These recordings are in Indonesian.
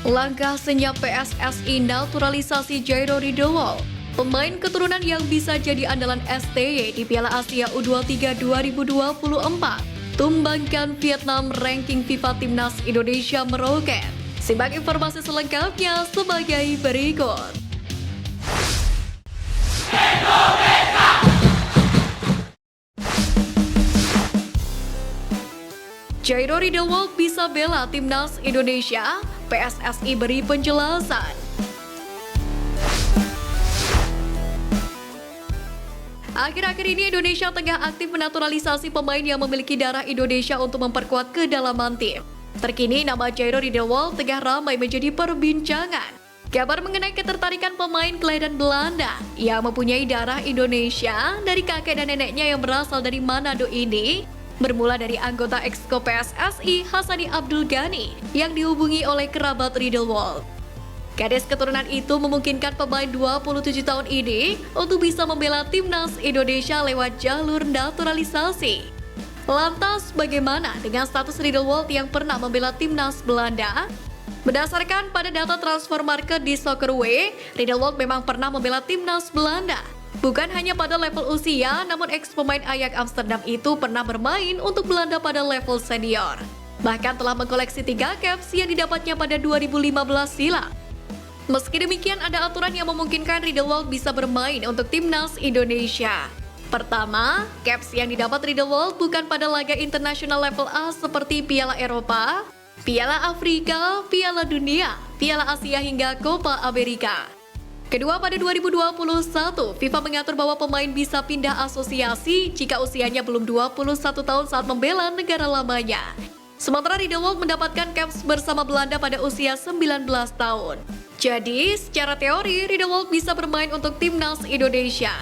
Langkah senyap PSSI naturalisasi Jairo Ridowol, pemain keturunan yang bisa jadi andalan STY di Piala Asia U23 2024, tumbangkan Vietnam ranking FIFA Timnas Indonesia meroket. Simak informasi selengkapnya sebagai berikut. Jairo Ridowol bisa bela Timnas Indonesia, PSSI beri penjelasan. Akhir-akhir ini Indonesia tengah aktif menaturalisasi pemain yang memiliki darah Indonesia untuk memperkuat kedalaman tim. Terkini nama Jairo Ridowol tengah ramai menjadi perbincangan. Kabar mengenai ketertarikan pemain kelahiran Belanda yang mempunyai darah Indonesia dari kakek dan neneknya yang berasal dari Manado ini bermula dari anggota Exco PSSI Hassani Abdul Ghani yang dihubungi oleh kerabat Ridowol. Gadis keturunan itu memungkinkan pemain 27 tahun ini untuk bisa membela Timnas Indonesia lewat jalur naturalisasi. Lantas bagaimana dengan status Ridowol yang pernah membela Timnas Belanda? Berdasarkan pada data transfer market di Soccerway, Ridowol memang pernah membela Timnas Belanda. Bukan hanya pada level usia, namun ex-pemain Ajax Amsterdam itu pernah bermain untuk Belanda pada level senior. Bahkan telah mengkoleksi 3 caps yang didapatnya pada 2015 silam. Meski demikian, ada aturan yang memungkinkan Ridowol bisa bermain untuk Timnas Indonesia. Pertama, caps yang didapat Ridowol bukan pada laga internasional level A seperti Piala Eropa, Piala Afrika, Piala Dunia, Piala Asia hingga Copa America. Kedua, pada 2021, FIFA mengatur bahwa pemain bisa pindah asosiasi jika usianya belum 21 tahun saat membela negara lamanya. Sementara Ridowol mendapatkan caps bersama Belanda pada usia 19 tahun. Jadi, secara teori, Ridowol bisa bermain untuk Timnas Indonesia.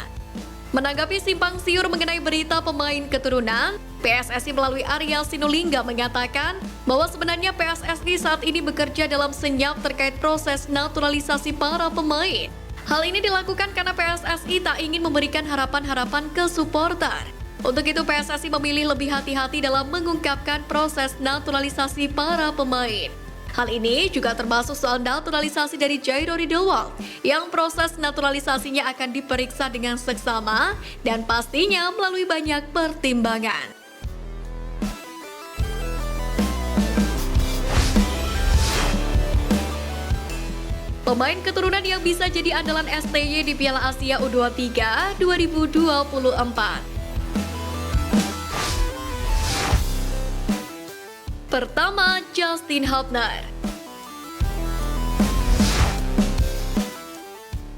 Menanggapi simpang siur mengenai berita pemain keturunan, PSSI melalui Arya Sinulinga mengatakan bahwa sebenarnya PSSI saat ini bekerja dalam senyap terkait proses naturalisasi para pemain. Hal ini dilakukan karena PSSI tak ingin memberikan harapan-harapan ke supporter. Untuk itu PSSI memilih lebih hati-hati dalam mengungkapkan proses naturalisasi para pemain. Hal ini juga termasuk soal naturalisasi dari Jairo Ridowol, yang proses naturalisasinya akan diperiksa dengan seksama dan pastinya melalui banyak pertimbangan. Pemain keturunan yang bisa jadi andalan STY di Piala Asia U23 2024. Pertama, Justin Hubner.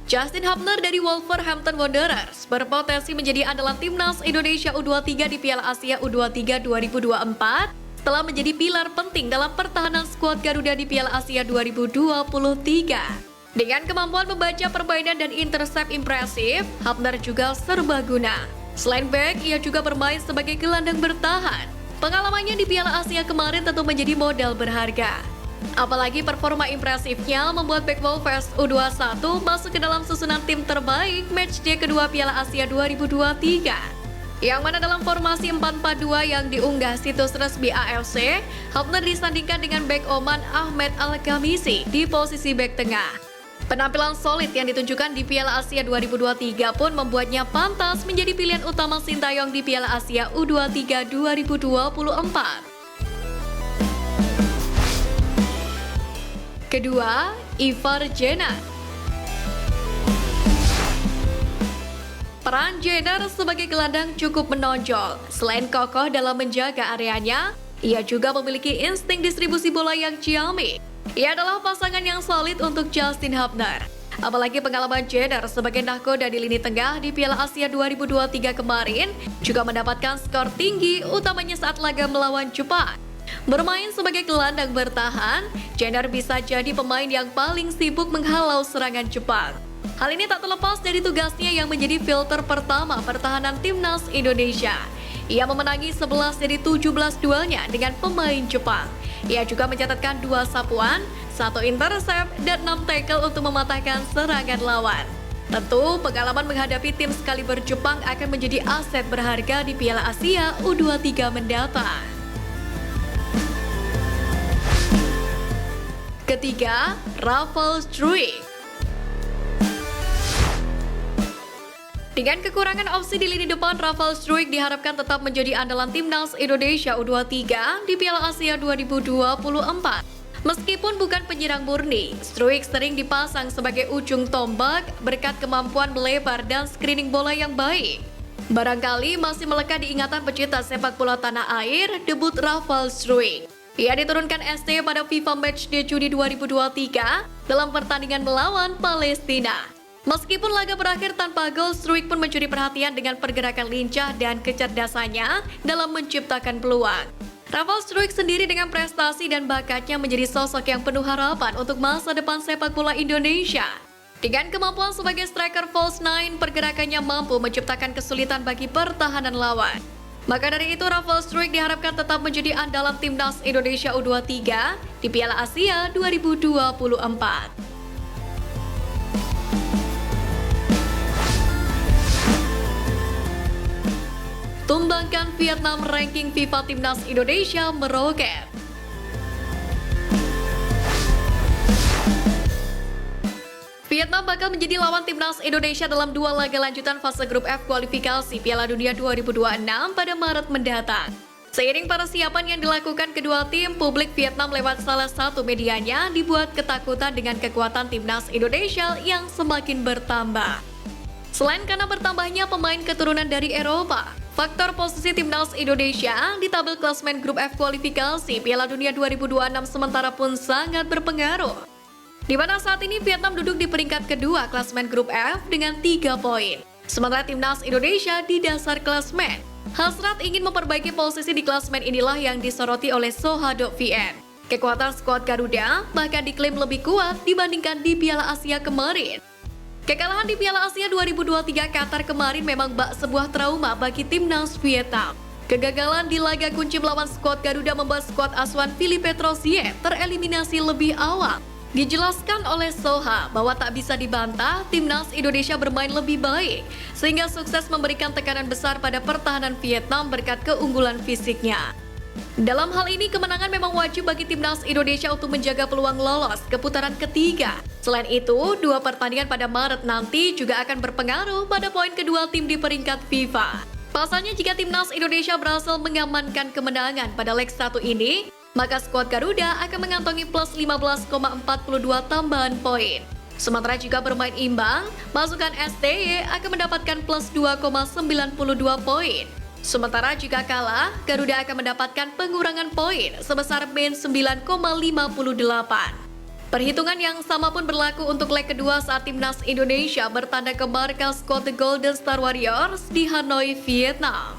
Justin Hubner dari Wolverhampton Wanderers berpotensi menjadi andalan Timnas Indonesia U23 di Piala Asia U23 2024 setelah menjadi pilar penting dalam pertahanan skuad Garuda di Piala Asia 2023. Dengan kemampuan membaca permainan dan intercept impresif, Hubner juga serbaguna. Selain back, ia juga bermain sebagai gelandang bertahan. Pengalamannya di Piala Asia kemarin tentu menjadi modal berharga. Apalagi performa impresifnya membuat back Wolves U21 masuk ke dalam susunan tim terbaik matchday kedua Piala Asia 2023. Yang mana dalam formasi 4-4-2 yang diunggah situs resmi AFC, Hubner disandingkan dengan back Oman Ahmed Al-Khamisi di posisi back tengah. Penampilan solid yang ditunjukkan di Piala Asia 2023 pun membuatnya pantas menjadi pilihan utama Sintayong di Piala Asia U23 2024. Kedua, Ivar Jenner. Peran Jenner sebagai gelandang cukup menonjol. Selain kokoh dalam menjaga areanya, ia juga memiliki insting distribusi bola yang ciamik. Ia adalah pasangan yang solid untuk Justin Hubner. Apalagi pengalaman Jenner sebagai nahkoda di lini tengah di Piala Asia 2023 kemarin juga mendapatkan skor tinggi, utamanya saat laga melawan Jepang. Bermain sebagai gelandang bertahan, Jenner bisa jadi pemain yang paling sibuk menghalau serangan Jepang. Hal ini tak terlepas dari tugasnya yang menjadi filter pertama pertahanan Timnas Indonesia. Ia memenangi 11 dari 17 duelnya dengan pemain Jepang. Ia juga mencatatkan 2 sapuan, 1 intercept, dan 6 tackle untuk mematahkan serangan lawan. Tentu, pengalaman menghadapi tim sekaliber Jepang akan menjadi aset berharga di Piala Asia U23 mendatang. Ketiga, Rafael Struijk. Dengan kekurangan opsi di lini depan, Rafael Struijk diharapkan tetap menjadi andalan timnas Indonesia U23 di Piala Asia 2024. Meskipun bukan penyerang murni, Struijk sering dipasang sebagai ujung tombak berkat kemampuan melebar dan screening bola yang baik. Barangkali masih melekat di ingatan pecinta sepak bola tanah air debut Rafael Struijk. Ia diturunkan ST pada FIFA Matchday Juni 2023 dalam pertandingan melawan Palestina. Meskipun laga berakhir tanpa gol, Struijk pun mencuri perhatian dengan pergerakan lincah dan kecerdasannya dalam menciptakan peluang. Rafael Struijk sendiri dengan prestasi dan bakatnya menjadi sosok yang penuh harapan untuk masa depan sepak bola Indonesia. Dengan kemampuan sebagai striker false nine, pergerakannya mampu menciptakan kesulitan bagi pertahanan lawan. Maka dari itu, Rafael Struijk diharapkan tetap menjadi andalan timnas Indonesia U23 di Piala Asia 2024. Tumbangkan Vietnam, ranking FIFA Timnas Indonesia meroket. Vietnam bakal menjadi lawan Timnas Indonesia dalam 2 laga lanjutan fase grup F kualifikasi Piala Dunia 2026 pada Maret mendatang. Seiring persiapan yang dilakukan kedua tim, publik Vietnam lewat salah satu medianya dibuat ketakutan dengan kekuatan Timnas Indonesia yang semakin bertambah. Selain karena bertambahnya pemain keturunan dari Eropa, faktor posisi Timnas Indonesia di tabel klasemen grup F kualifikasi Piala Dunia 2026 sementara pun sangat berpengaruh. Di mana saat ini Vietnam duduk di peringkat kedua klasemen grup F dengan 3 poin. Sementara Timnas Indonesia di dasar klasemen. Hasrat ingin memperbaiki posisi di klasemen inilah yang disoroti oleh Soha.vn. Kekuatan skuad Garuda bahkan diklaim lebih kuat dibandingkan di Piala Asia kemarin. Kekalahan di Piala Asia 2023 Qatar kemarin memang bak sebuah trauma bagi timnas Vietnam. Kegagalan di laga kunci melawan skuad Garuda membuat skuad asuhan Philippe Troussier tereliminasi lebih awal. Dijelaskan oleh Soha bahwa tak bisa dibantah, timnas Indonesia bermain lebih baik, sehingga sukses memberikan tekanan besar pada pertahanan Vietnam berkat keunggulan fisiknya. Dalam hal ini, kemenangan memang wajib bagi timnas Indonesia untuk menjaga peluang lolos ke putaran ketiga. Selain itu, 2 pertandingan pada Maret nanti juga akan berpengaruh pada poin kedua tim di peringkat FIFA. Pasalnya, jika timnas Indonesia berhasil mengamankan kemenangan pada leg 1 ini, maka skuad Garuda akan mengantongi plus 15,42 tambahan poin. Sementara jika bermain imbang, pasukan STY akan mendapatkan plus 2,92 poin. Sementara jika kalah, Garuda akan mendapatkan pengurangan poin sebesar min 9,58. Perhitungan yang sama pun berlaku untuk leg kedua saat timnas Indonesia bertandang ke markas skuad The Golden Star Warriors di Hanoi, Vietnam.